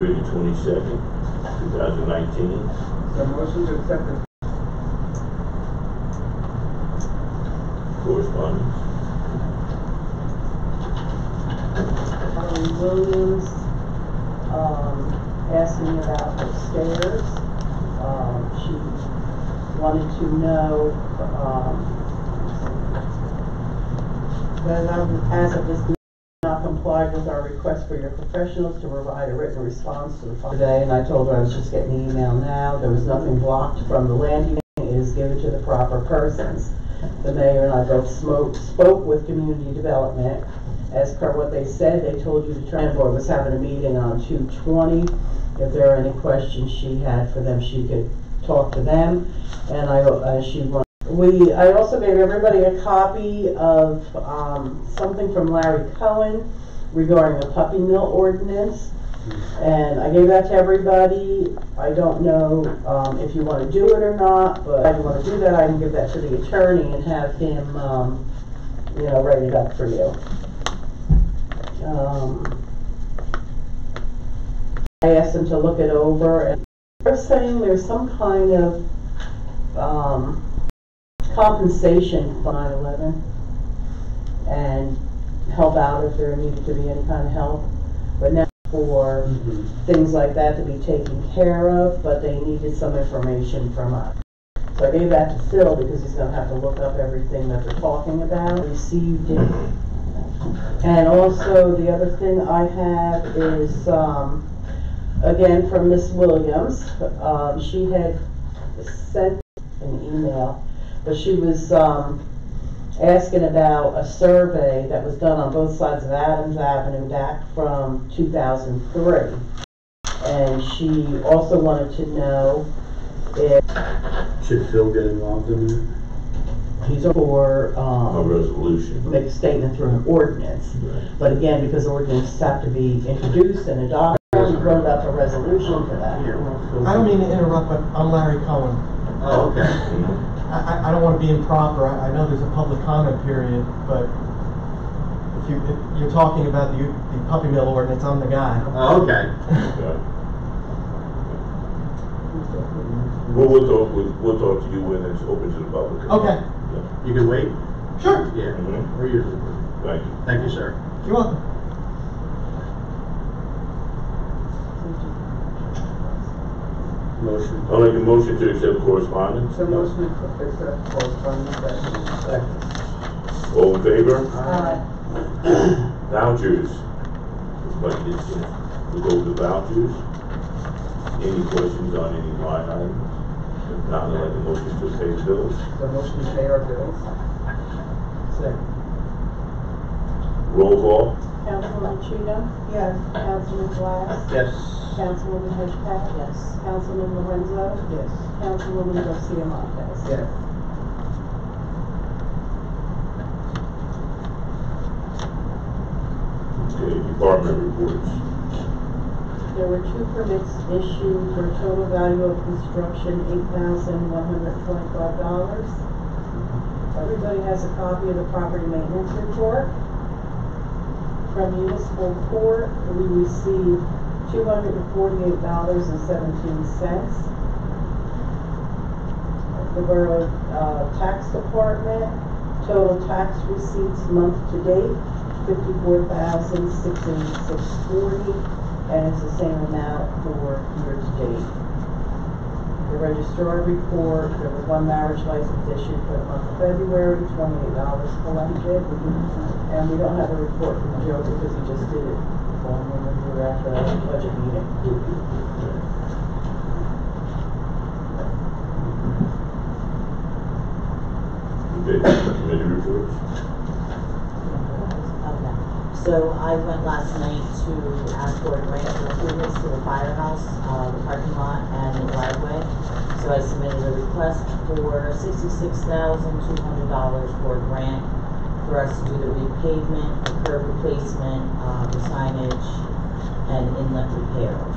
22nd, 2019. So motion to accept the Correspondence. Williams asked me about the stairs. She wanted to know that as of this not complied with our request for your professionals to provide a written response to the phone today, and I told her I was just getting the email now. There was nothing blocked from the land use. It is given to the proper persons. The mayor and I both spoke with community development. As per what they said, they told you the Trend Board was having a meeting on 2/20. If there are any questions she had for them, she could talk to them. And I also gave everybody a copy of something from Larry Cohen regarding the puppy mill ordinance. And I gave that to everybody. I don't know if you want to do it or not, but if you want to do that, I can give that to the attorney and have him, write it up for you. I asked him to look it over, and they're saying there's some kind of compensation for 9/11 and help out if there needed to be any kind of help. But now for things like that to be taken care of, but they needed some information from us. So I gave that to Phil because he's going to have to look up everything that they're talking about. Received it. And also the other thing I have is, again, from Miss Williams. She had sent an email, but she was asking about a survey that was done on both sides of Adams Avenue back from 2003. And she also wanted to know if... Should Phil get involved in that? He's for A resolution. make a statement through an ordinance. Right. But again, because ordinances have to be introduced and adopted, we wrote up a resolution for that. I don't mean to interrupt, but I'm Larry Cohen. Oh, okay. I don't want to be improper. I know there's a public comment period, but if you're talking about the puppy mill ordinance, I'm the guy. Oh, okay. Well, we'll talk to you when it's open to the public. Okay. Yeah. You can wait? Sure. Yeah. Mhm. We're usually. Thank you. Thank you, sir. You're welcome. Motion. I'll make a motion to accept correspondence. So motion to accept correspondence. Second. All in favor? Aye. Vouchers. We'll go to vouchers. Any questions on any line items? If not, I'd like a motion to pay the bills. So motion to pay our bills. Second. Roll call. Councilman Cheatham? Yes. Councilman Glass? Yes. Councilwoman Hitchcock? Yes. Councilman Lorenzo? Yes. Councilwoman Garcia Montes? Yes. Okay, department reports. There were 2 permits issued for a total value of construction $8,125. Everybody has a copy of the property maintenance report. From municipal court, we received $248.17. The Borough Tax Department, total tax receipts month to date, $54,686.40, and it's the same amount for year to date. The registrar report, there was 1 marriage license issued for the month of February, $28 collected, and we don't have a report from Joe because he just did it when we were at the budget meeting. Okay, committee reports. Okay. So I went last night to ask for a grant for improvements to the firehouse, the parking lot, and the driveway. So I submitted a request for $66,200 for a grant for us to do the repavement, the curb replacement, the signage, and inlet repairs.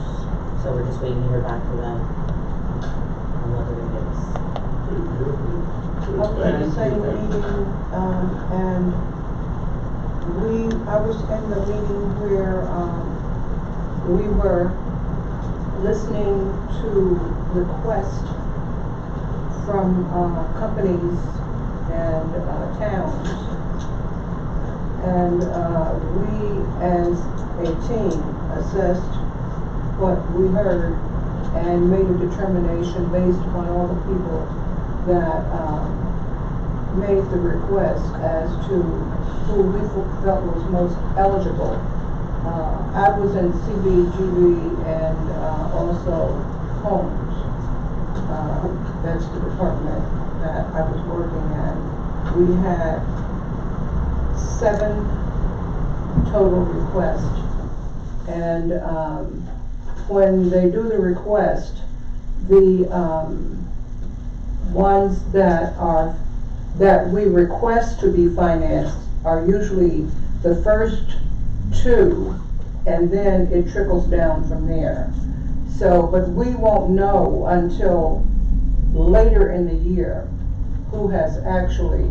So we're just waiting to hear back from them on what they're gonna give us. Okay, same meeting, and I was in the meeting where, we were listening to requests from companies and towns. And we, as a team, assessed what we heard and made a determination based upon all the people that made the request as to who we felt was most eligible. I was in CBGB and also homes. That's the department that I was working at. We had 7 total requests. And when they do the request, the ones that we request to be financed are usually the first 2, and then it trickles down from there. So, but we won't know until later in the year who has actually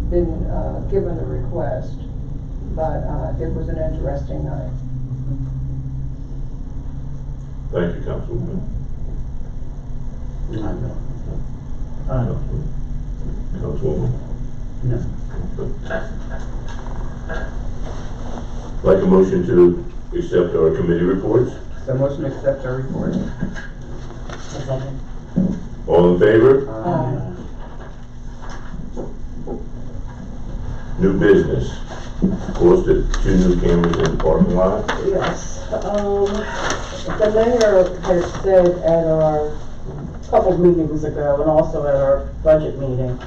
been given the request. But it was an interesting night. Thank you, Councilwoman. Councilwoman? No. Like a motion to accept our committee reports? So motion to accept our report. A second. All in favor? New business. Cost of 2 new cameras in the parking lot. Yes, the mayor has said at our couple of meetings ago and also at our budget meeting,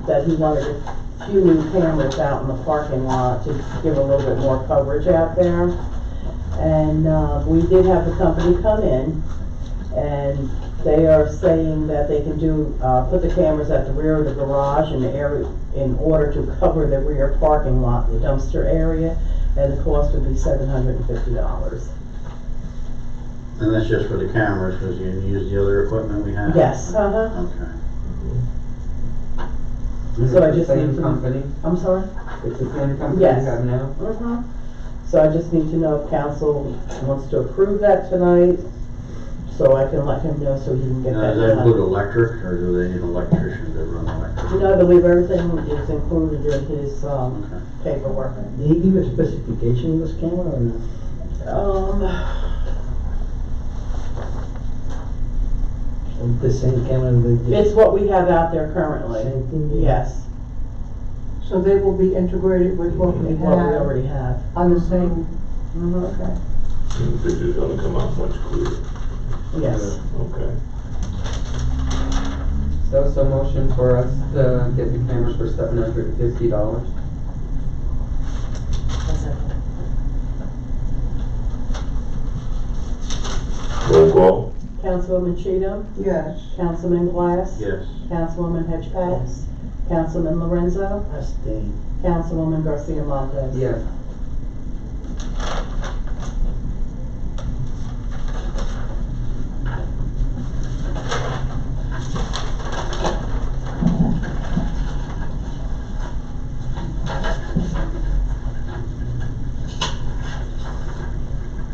that he wanted a few new cameras out in the parking lot to give a little bit more coverage out there. And we did have the company come in, and they are saying that they can do, put the cameras at the rear of the garage in the area in order to cover the rear parking lot, the dumpster area, and the cost would be $750. And that's just for the cameras, because you use the other equipment we have? Yes, Okay. So I just Same need to, company. I'm sorry? It's the same company Yes. we have now. So I just need to know if council wants to approve that tonight, so I can let him know so he can get Now, that does that include done. electric, or do they need an electrician to run electric? You know, I believe everything is included in his, Okay. paperwork. Did he give a specification of this camera or no? The same camera they It's what we have out there currently. Same thing, yeah. Yes, So they will be integrated with what we what we have already have. on the same. Okay. And the picture's gonna come out much clearer. Yes. Okay. So motion for us to get the cameras for $750. A second. Roll call? Councilwoman Cheatham, Yes. Councilman Glass. Yes. Councilwoman Hedgepath. Councilman Lorenzo. Abstain. Councilwoman Garcia Montes. Yes.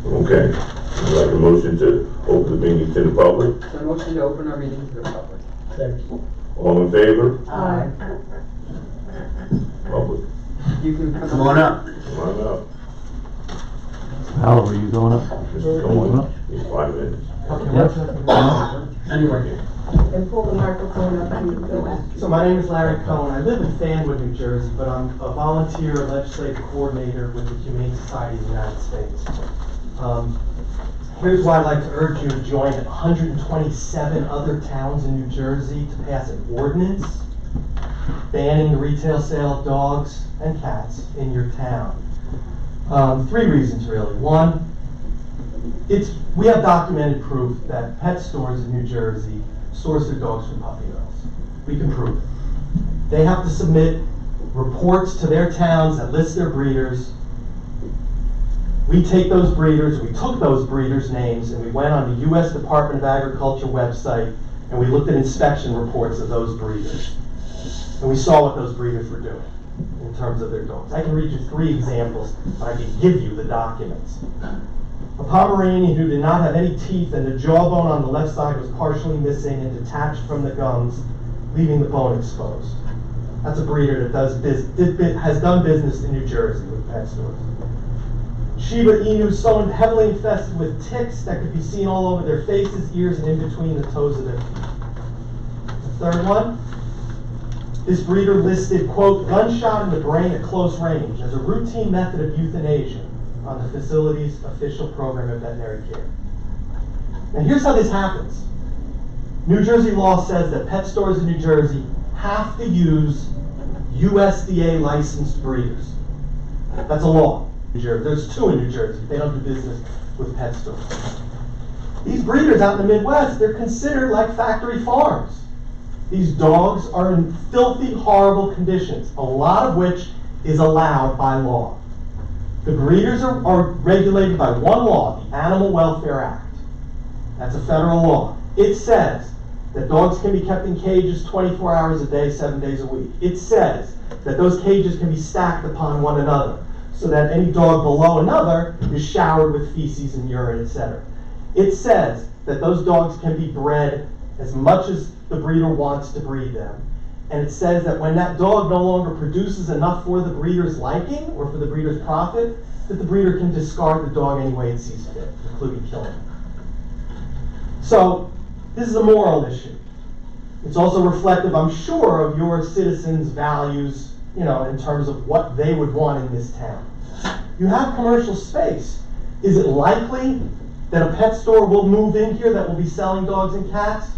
Okay. I'd like a motion to open the meeting to the public. So motion to open our meeting to the public. Second. All in favor? Aye. Public. You can Come on up. Come on up. How are you going up? Just come on up. In 5 minutes. Okay, one second. Anyway. And pull the microphone up to you. So my name is Larry Cohen. I live in Fanwood, New Jersey, but I'm a volunteer legislative coordinator with the Humane Society of the United States. Here's why I'd like to urge you to join 127 other towns in New Jersey to pass an ordinance banning the retail sale of dogs and cats in your town. 3 reasons really. One, we have documented proof that pet stores in New Jersey source their dogs from puppy mills. We can prove it. They have to submit reports to their towns that list their breeders. We take those breeders, we took those breeders' names, and we went on the U.S. Department of Agriculture website, and we looked at inspection reports of those breeders. And we saw what those breeders were doing in terms of their dogs. I can read you 3 examples, but I can give you the documents. A Pomeranian who did not have any teeth and the jawbone on the left side was partially missing and detached from the gums, leaving the bone exposed. That's a breeder that has done business in New Jersey with pet stores. Shiba Inu so heavily infested with ticks that could be seen all over their faces, ears, and in between the toes of their feet. The third one, this breeder listed, quote, gunshot in the brain at close range as a routine method of euthanasia on the facility's official program of veterinary care. And here's how this happens. New Jersey law says that pet stores in New Jersey have to use USDA licensed breeders. That's a law. There's 2 in New Jersey. They don't do business with pet stores. These breeders out in the Midwest, they're considered like factory farms. These dogs are in filthy, horrible conditions, a lot of which is allowed by law. The breeders are regulated by one law, the Animal Welfare Act. That's a federal law. It says that dogs can be kept in cages 24 hours a day, 7 days a week. It says that those cages can be stacked upon one another so that any dog below another is showered with feces and urine, etc. It says that those dogs can be bred as much as the breeder wants to breed them. And it says that when that dog no longer produces enough for the breeder's liking or for the breeder's profit, that the breeder can discard the dog any way it sees fit, including killing it. So, this is a moral issue. It's also reflective, I'm sure, of your citizens' values, in terms of what they would want in this town. You have commercial space. Is it likely that a pet store will move in here that will be selling dogs and cats?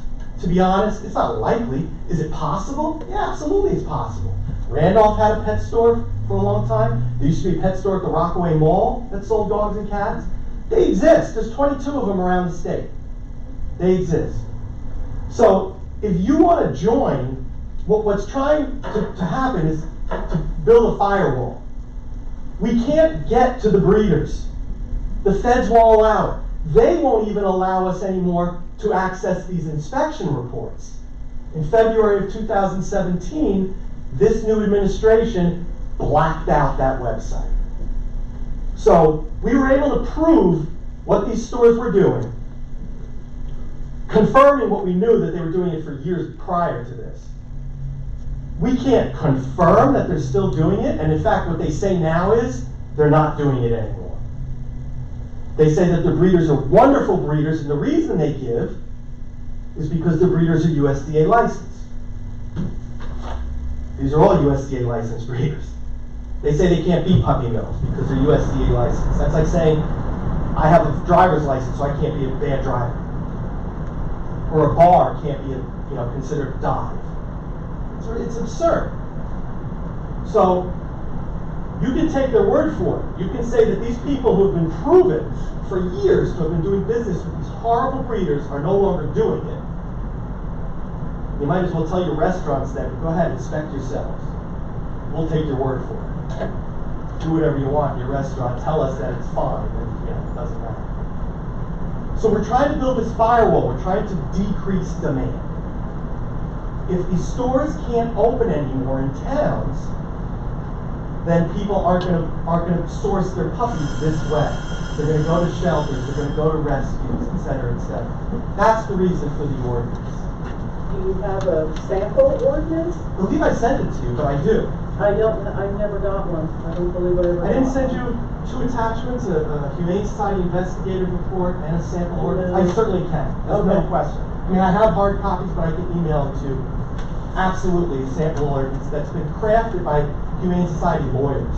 To be honest, it's not likely. Is it possible? Yeah, absolutely it's possible. Randolph had a pet store for a long time. There used to be a pet store at the Rockaway Mall that sold dogs and cats. They exist. There's 22 of them around the state. They exist. So if you want to join, what's trying to happen is to build a firewall. We can't get to the breeders. The feds won't allow it. They won't even allow us anymore to access these inspection reports. In February of 2017, this new administration blacked out that website. So we were able to prove what these stores were doing, confirming what we knew, that they were doing it for years prior to this. We can't confirm that they're still doing it, and in fact what they say now is they're not doing it anymore. They say that the breeders are wonderful breeders, and the reason they give is because the breeders are USDA licensed. These are all USDA licensed breeders. They say they can't be puppy mills because they're USDA licensed. That's like saying, I have a driver's license, so I can't be a bad driver. Or a bar can't be considered a dive. It's absurd. So you can take their word for it. You can say that these people who have been proven for years to have been doing business with these horrible breeders are no longer doing it. You might as well tell your restaurants that, go ahead, inspect yourselves. We'll take your word for it. Do whatever you want in your restaurant. Tell us that it's fine. And, it doesn't matter. So we're trying to build this firewall. We're trying to decrease demand. If these stores can't open anymore in towns, then people aren't going to source their puppies this way. They're going to go to shelters. They're going to go to rescues, etc., etc. That's the reason for the ordinance. Do you have a sample ordinance? I believe I sent it to you, but I do. I never got one. I don't believe I ever got one. I didn't send you 2 attachments, a Humane Society investigative report and a sample ordinance. I certainly can. There's no question. I mean, I have hard copies, but I can email it to you. Absolutely, a sample ordinance that's been crafted by Humane Society lawyers.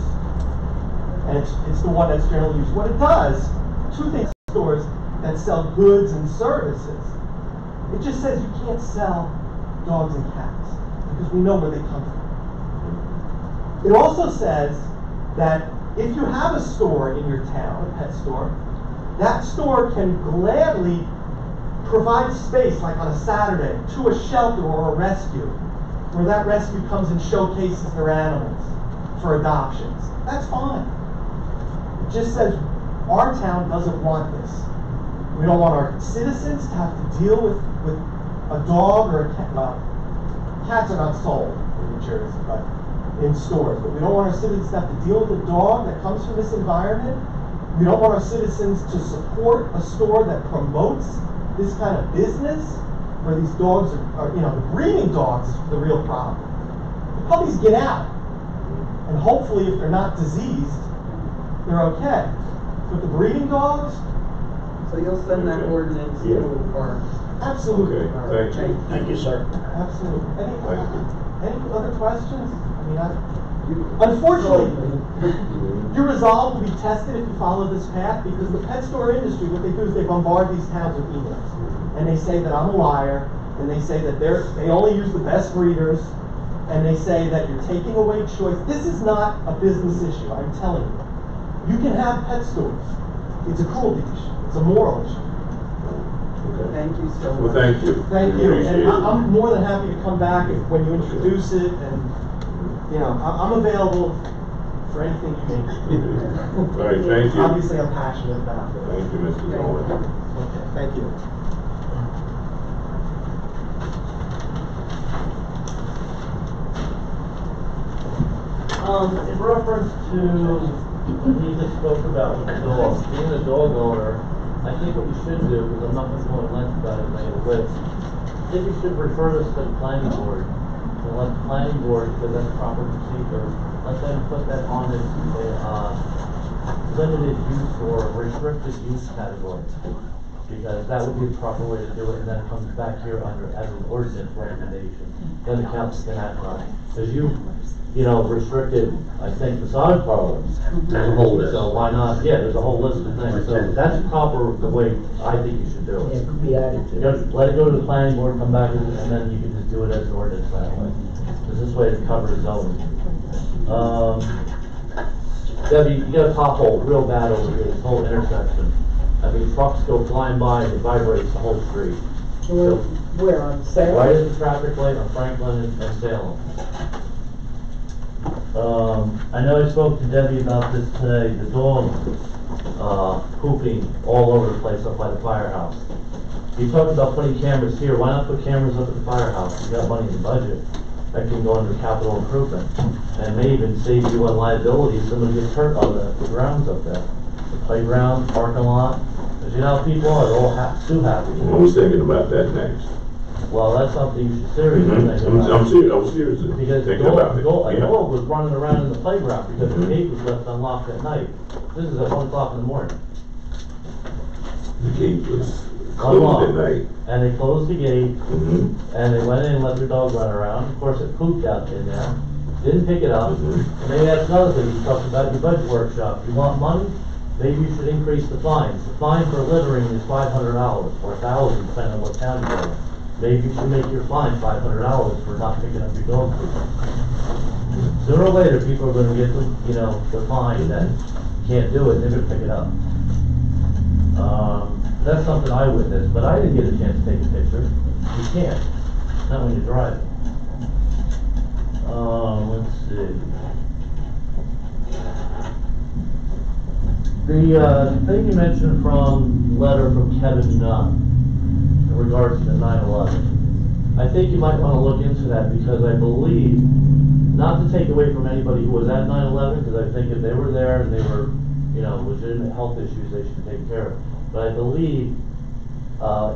And it's the one that's generally used. What it does, 2 things: stores that sell goods and services. It just says you can't sell dogs and cats because we know where they come from. It also says that if you have a store in your town, a pet store, that store can gladly provide space, like on a Saturday, to a shelter or a rescue, where that rescue comes and showcases their animals for adoptions. That's fine. It just says our town doesn't want this. We don't want our citizens to have to deal with a dog or a cat. Well, cats are not sold in New Jersey, but in stores. But we don't want our citizens to have to deal with a dog that comes from this environment We don't want our citizens to support a store that promotes this kind of business where these dogs are you know, the breeding dogs is the real problem. The puppies get out, and hopefully if they're not diseased, they're okay. But the breeding dogs, So you'll send that ordinance to our. absolutely. Okay, thank you. Thank you, sir. Absolutely. Thank you. Any other questions? I mean, unfortunately, your resolve will be tested if you follow this path, because the pet store industry, what they do is they bombard these towns with emails. And they say that I'm a liar, and they say that they only use the best breeders, and they say that you're taking away choice. This is not a business issue, I'm telling you. You can have pet stores. It's a cruelty issue. It's a moral issue. Okay. Thank you so much. Well, thank you. Thank you. Appreciate And it. I'm more than happy to come back when you introduce it, and, you know, I'm available for anything you need. All right, thank you. Obviously, I'm passionate about it. Thank you, Mr. Janone. Okay, thank you. In reference to what he just spoke about with the dog, being a dog owner, I think what you should do, because I'm not going to go in length about it, make a list. I think you should refer this to the planning board, and let the planning board, because that's proper procedure, let them put that on its limited use or restricted use category. Because that would be the proper way to do it, and then it comes back here under as an ordinance recommendation. Then the council can act on it. Because you know, restricted, I think, massage parlors. There's a whole list. So why not? Yeah, there's a whole list of things. So that's proper, the way I think you should do Yeah, it. it could be added to. Just let it go to the planning board, come back, and then you can just do it as an ordinance that way. Because this way it covers zoning. Debbie, you got a pothole real bad over here, this whole intersection. I mean, trucks go flying by and it vibrates the whole street. Where, on Salem? Right at the traffic light on Franklin and Salem. I know I spoke to Debbie about this today, the dog, pooping all over the place up by the firehouse. You talked about putting cameras here, why not put cameras up at the firehouse? You got money in the budget, that can go under capital improvement. And may even save you on liability if somebody gets hurt on the grounds up there. The playground, parking lot, because you know how people are, they're all too happy. I was thinking about that next. Well, that's something you should seriously think about. I'm serious, I was seriously Because thinking about it. a Yeah. dog was running around in the playground because the gate was left unlocked at night. This is at 1 o'clock in the morning. The gate was closed at night. And they closed the gate, Mhm. and they went in and let their dog run around. Of course, it pooped out in there, didn't pick it up. Mhm. And maybe that's another thing, you talked about your budget workshop. You want money? Maybe you should increase the fines. The fine for littering is $500 or $1,000, depending on what town you go in. Maybe you should make your fine $500 for not picking up your dog poop. Sooner or later, people are gonna get the fine that you can't do it, they're gonna pick it up. That's something I witnessed, but I didn't get a chance to take a picture. You can't, not when you're driving. Let's see. The thing you mentioned from letter from Kevin Nunn in regards to 9/11. I think you might want to look into that, because I believe, not to take away from anybody who was at 9/11, because I think if they were there and they were, legitimate health issues, they should take care of. But I believe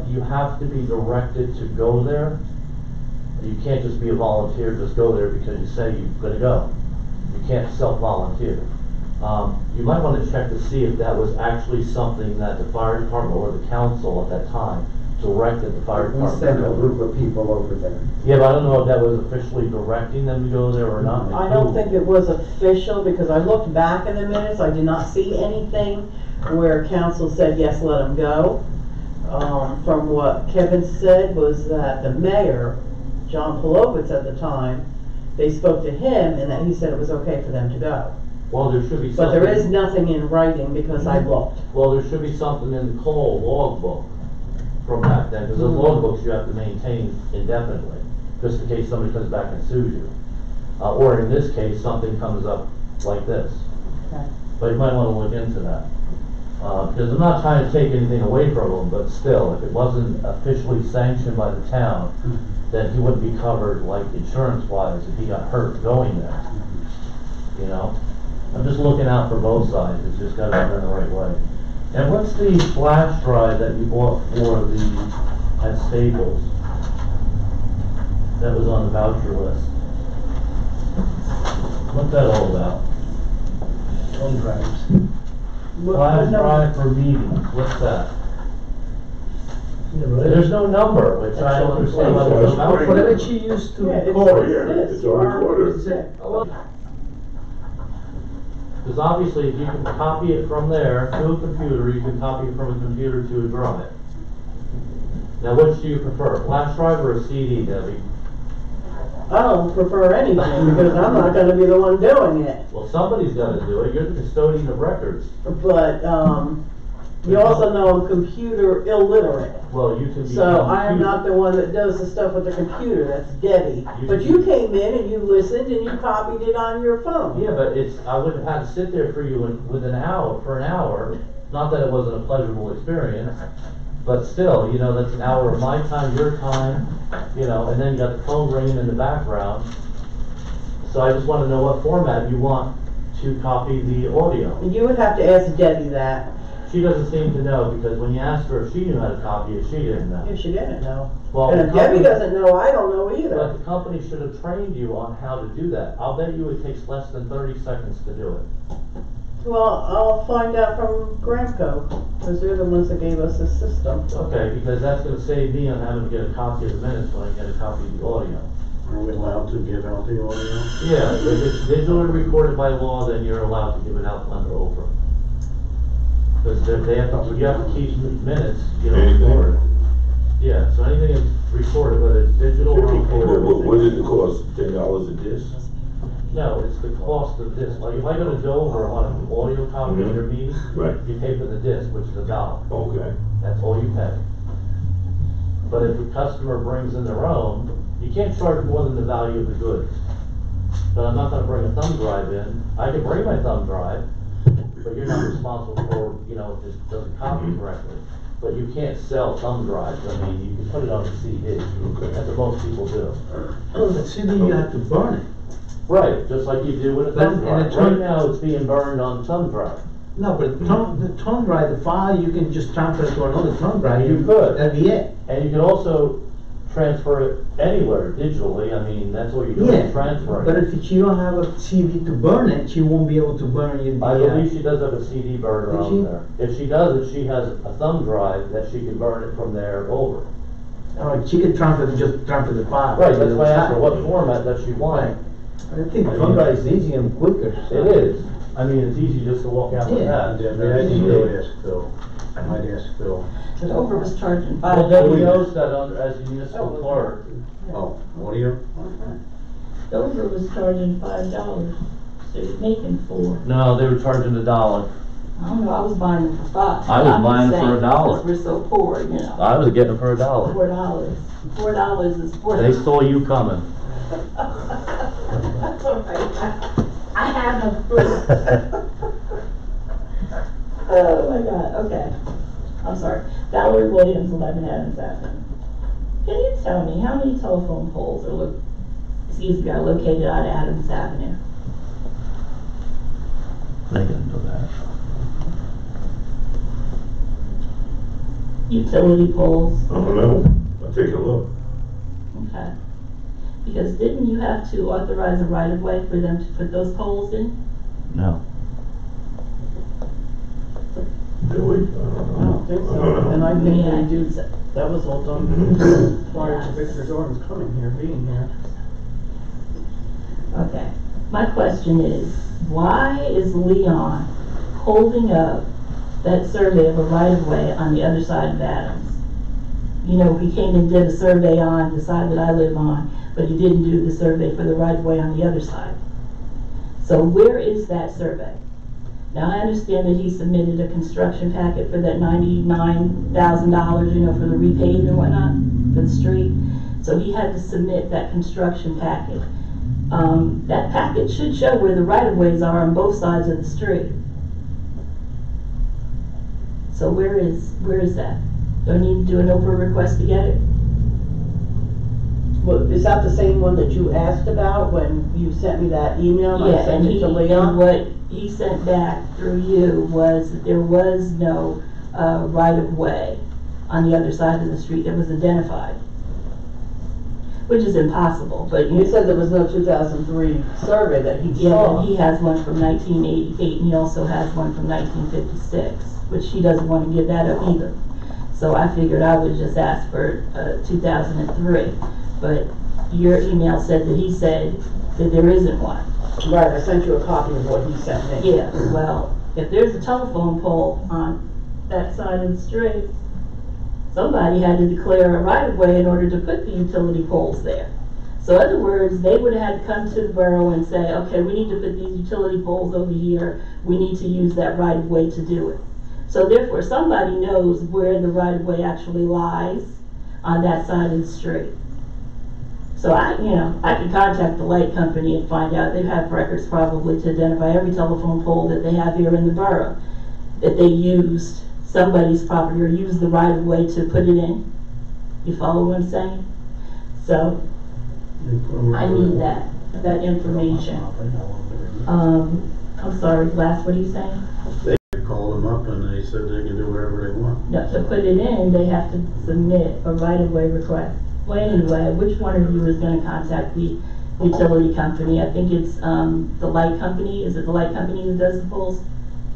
you have to be directed to go there. You can't just be a volunteer, just go there because you say you're going to go. You can't self-volunteer. You might want to check to see if that was actually something that the fire department or the council at that time directed the fire We department. sent a to go. group of people over there. Yeah, but I don't know if that was officially directing them to go there or not. I don't think it was official, because I looked back in the minutes, I did not see anything where council said, yes, let them go. From what Kevin said was that the mayor, John Polovitz at the time, they spoke to him and that he said it was okay for them to go. Well, there should be But something. there is nothing in writing, because I looked. Well, there should be something in the Cole log book from back then, because those log books you have to maintain indefinitely, just in case somebody comes back and sues you. Or in this case, something comes up like this. Okay. But you might want to look into that. Because I'm not trying to take anything away from him, but still, if it wasn't officially sanctioned by the town, then he wouldn't be covered, like insurance-wise, if he got hurt going there. You know? I'm just looking out for both sides, it's just gotta be done the right way. And what's the flash drive that you bought for at Staples? That was on the voucher list. What's that all about? Home drives. Flash drive for meetings, what's that? There's no number, which I don't understand what it's about. Whatever she used to Yeah, it's record. this, it's already recorded. it's it. Because obviously, if you can copy it from there to a computer, you can copy it from a computer to a drive. Now, which do you prefer, flash drive or a CD, Debbie? I don't prefer anything because I'm not gonna be the one doing it. Well, somebody's gotta do it, you're the custodian of records. But, you also know I'm computer illiterate. Well, you can be. So I am not the one that does the stuff with the computer, that's Debbie. But you came in and you listened and you copied it on your phone. Yeah, but I wouldn't have had to sit there for you for an hour, not that it wasn't a pleasurable experience, but still, you know, that's an hour of my time, your time, you know, and then you got the phone ringing in the background. So I just wanna know what format you want to copy the audio. You would have to ask Debbie that. She doesn't seem to know, because when you asked her if she knew how to copy it, she didn't know. Yeah, she didn't know. Well, And the if Debbie company- doesn't know, I don't know But either. the company should have trained you on how to do that. I'll bet you it takes less than 30 seconds to do it. Well, I'll find out from Gramco, because they're the ones that gave us this system. Okay, because that's gonna save me on having to get a copy of the minutes when I get a copy of the audio. Are we allowed to give out the audio? Yeah, if it's digitally recorded by law, then you're allowed to give it out under Oprah. Because you have to keep minutes, you know, Anything? recorded. Yeah, so anything that's recorded, whether it's digital or recorded. What does it cost, $10 a disc? No, it's the cost of this. Like if I go to Dover and want an audio copy of your meeting, Right, you pay for the disc, which is $1. okay. That's all you pay. But if a customer brings in their own, you can't charge more than the value of the goods. But I'm not gonna bring a thumb drive in. I can bring my thumb drive, but you're not responsible for, you know, if it doesn't copy correctly. But you can't sell thumb drives. I mean, you can put it on a CD. Okay. That's what most people do. Oh, the CD you have to burn it. Right, just like you do with a But thumb in drive. a thumb- Right now, it's being burned on thumb drive. No, but the thumb drive, the file, you can just transfer it to another thumb drive. You could. That'd be it. And you can also transfer it anywhere digitally. I mean, that's what you're doing, Yeah, transferring. but if she don't have a CD to burn it, she won't be able to burn it. I believe she does have a CD burner Does on she? there. If she doesn't, she has a thumb drive that she can burn it from there over. Or she can just transfer the file. Right, to that's the why I asked her side. what format that she wanted. I think the thumb drive is easy and quicker. so- It is. I mean, it's easy just to walk out with Yeah. that. I need to ask Phil. I might ask Phil. Dover was charging Well, $5. Debbie knows that as a municipal clerk. Oh, audio? Dover was charging $5, so you're making $4. No, they were charging $1. I don't know, I was buying them for $5. I was I'm buying just them for saying, $1. because we're so poor, you know. I was getting it for $1. $4. $4 is $4. They saw you coming. That's all right. I have no clue. Oh my God, okay. I'm sorry. Valerie Williams, 11 Adams Avenue. Can you tell me how many telephone poles are located on Adams Avenue? They didn't know that. Utility poles? I don't know, I'll take a look. Okay. Because didn't you have to authorize a right-of-way for them to put those poles in? No. Do we? I don't think so, and I think they do, that was all done prior to Victor Jordan's coming here, being here. Okay. My question is, why is Leon holding up that survey of a right-of-way on the other side of Adams? You know, he came and did a survey on the side that I live on, but he didn't do the survey for the right-of-way on the other side. So where is that survey? Now, I understand that he submitted a construction packet for that $99,000, you know, for the repave and whatnot, for the street. So he had to submit that construction packet. That packet should show where the right-of-ways are on both sides of the street. So where is that? Do I need to do an Oprah request to get it? Well, is that the same one that you asked about when you sent me that email and I Yeah, sent and it he, to and Leon? what he sent back through you was that there was no right-of-way on the other side of the street that was identified, which is impossible, but You said there was no 2003 survey that he yeah, saw. but he has one from 1988, and he also has one from 1956, which he doesn't want to give that up either. So I figured I would just ask for 2003, but your email said that he said that there isn't one. Right, I sent you a copy of what he sent me. Yeah, well, if there's a telephone pole on that side of the street, somebody had to declare a right-of-way in order to put the utility poles there. So in other words, they would have had to come to the borough and say, okay, we need to put these utility poles over here, we need to use that right-of-way to do it. So therefore, somebody knows where the right-of-way actually lies on that side of the street. So I can contact the light company and find out. They have records probably to identify every telephone pole that they have here in the borough, that they used somebody's property or used the right-of-way to put it in. You follow what I'm saying? So I need that information. I'm sorry, last, what are you saying? They called them up and they said they can do whatever they want. No, to put it in, they have to submit a right-of-way request. Well, anyway, which one of you is gonna contact the utility company? I think it's, the light company. Is it the light company that does the poles,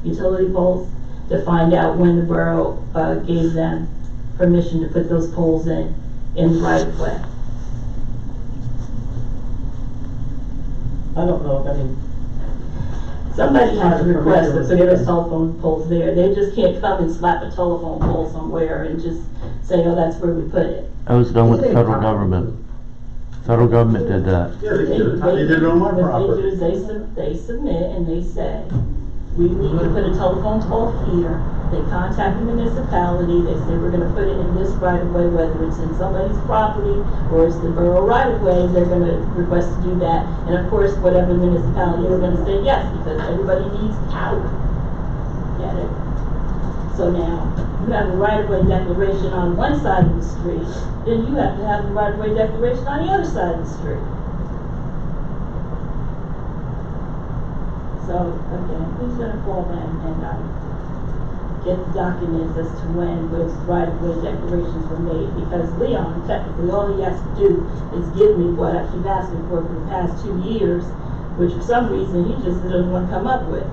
utility poles? To find out when the borough, gave them permission to put those poles in the right-of-way. I don't know if any, Somebody has to request to put those telephone poles there. They just can't come and slap a telephone pole somewhere and just say, oh, that's where we put it. That was done with the federal government. Federal government did that. Yeah, they did it. They did it on my What property. they do is they submit and they say, we need to put a telephone pole here. They contact the municipality, they say we're gonna put it in this right of way, whether it's in somebody's property or it's the borough right of way, they're gonna request to do that. And of course, whatever municipality is gonna say yes, because everybody needs power. Get it? So now, you have a right of way declaration on one side of the street, then you have to have a right of way declaration on the other side of the street. So, again, who's gonna call them and get the documents as to when those right-of-way declarations were made? Because Leon, technically, all he has to do is give me what I keep asking for the past 2 years, which for some reason he just doesn't want to come up with.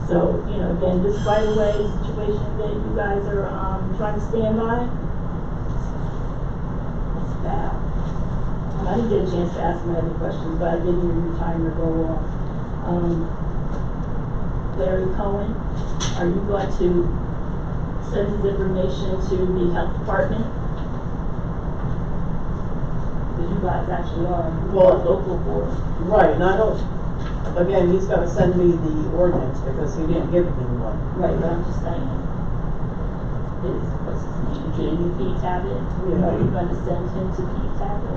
So, again, this right-of-way situation that you guys are trying to stand by, it's bad. I didn't get a chance to ask my other questions, but I did hear your timer go off. Larry Cohen, are you going to send his information to the health department? Because you guys actually are local board. right, and I don't, again, he's gonna send me the ordinance because he didn't give me one. Right, but I'm just saying, what's his name, Jamie P. Tabbitt? Yeah. Are you going to send him to P. Talbot?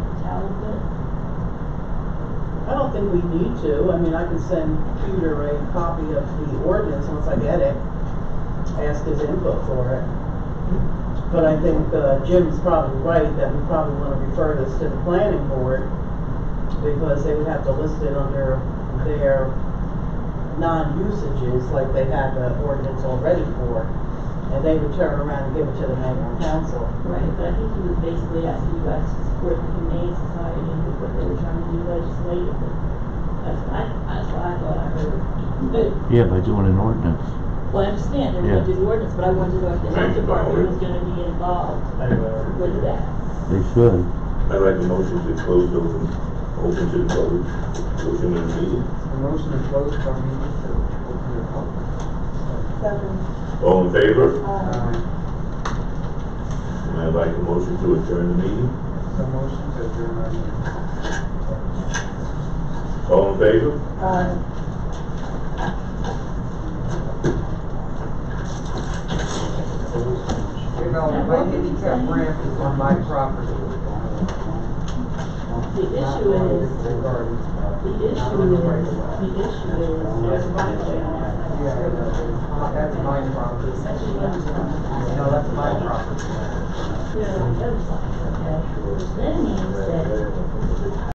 I don't think we need to. I mean, I can send Peter a copy of the ordinance once I get it, ask his input for it. But I think Jim's probably right that we probably want to refer this to the planning board because they would have to list it under their non-usages like they have the ordinance already for. And they would turn around and give it to the mayor and council. Right, but I think he was basically asking you guys to support the Humane Society and what they were trying to do legislatively. That's what I thought I heard. But, Yeah, by doing an ordinance. well, I understand, they're gonna do the ordinance, but I wanted to know if the health department was gonna be involved with that. They should. I'd like a motion to close open to the public, portion of the meeting. The motion to close our meeting to open the public. Second. All in favor? Aye. And I'd like a motion to adjourn the meeting. So motion to adjourn our meeting. All in favor? My handicap ramp is on my property. The issue is, there's a right of way on that. Yeah, that's my property. No, that's my property. Yeah, on the other side, okay? Which then means that